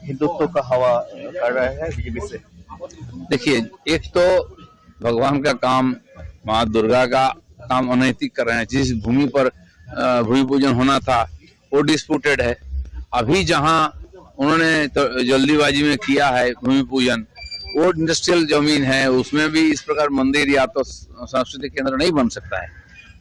हिंदुत्व का हवा कर रहा है बीजेपी से? देखिए, एक तो भगवान का काम, माँ दुर्गा का काम अनैतिक कर रहे हैं। जिस भूमि पर भूमि पूजन होना था वो डिस्प्यूटेड है। अभी जहां उन्होंने तो जल्दीबाजी में किया है भूमि पूजन, वो इंडस्ट्रियल जमीन है, उसमें भी इस प्रकार मंदिर या तो सांस्कृतिक केंद्र नहीं बन सकता है।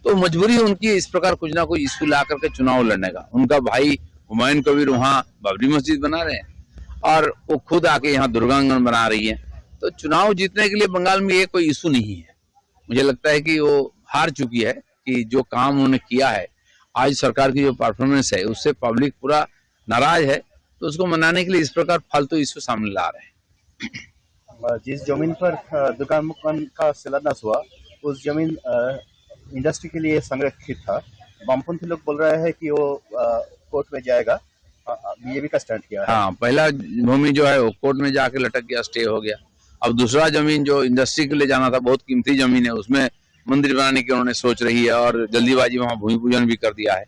तो मजबूरी उनकी इस प्रकार कुछ ना कुछ इशू ला करके चुनाव लड़ने का। उनका भाई हुमायूं कबीर वहाँ बाबरी मस्जिद बना रहे हैं और वो खुद आके यहाँ दुर्गांगन बना रही है। तो चुनाव जीतने के लिए बंगाल में ये कोई इशू नहीं है। मुझे लगता है कि वो हार चुकी है कि जो काम उन्होंने किया है, आज सरकार की जो परफॉर्मेंस है उससे पब्लिक पूरा नाराज है। तो उसको मनाने के लिए इस प्रकार फालतू इशू सामने ला रहे हैं। जिस जमीन पर दुकान का शिलान्यास हुआ उस जमीन इंडस्ट्री के लिए संरक्षित था। वामपंथी लोग बोल रहे हैं कि वो कोर्ट में जाएगा। बीजेपी का स्टैंड किया है। हाँ, पहला भूमि जो है वो कोर्ट में जाके लटक गया, स्टे हो गया। अब दूसरा जमीन जो इंडस्ट्री के लिए जाना था, बहुत कीमती जमीन है, उसमें मंदिर बनाने की उन्होंने सोच रही है और जल्दीबाजी वहां भूमि पूजन भी कर दिया है।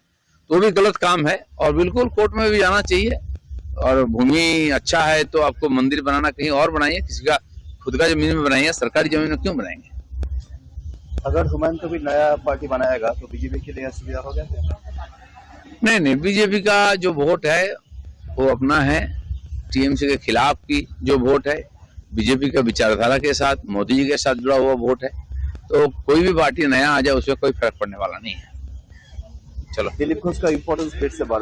तो वो भी गलत काम है और बिल्कुल कोर्ट में भी जाना चाहिए। और भूमि अच्छा है तो आपको मंदिर बनाना कहीं और बनाइए, किसी का खुद का जमीन में बनाइए, सरकारी जमीन में क्यों बनाएंगे? अगर हुमायूं कबीर नया पार्टी बनाएगा तो बीजेपी के लिए असुविधा होगा? नहीं, बीजेपी का जो वोट है वो अपना है। टीएमसी के खिलाफ की जो वोट है, बीजेपी का विचारधारा के साथ, मोदी जी के साथ जुड़ा हुआ वोट है। तो कोई भी पार्टी नया आ जाए उसमें कोई फर्क पड़ने वाला नहीं है। चलो, दिलीप घोष का इम्पोर्टेंस फिर से बढ़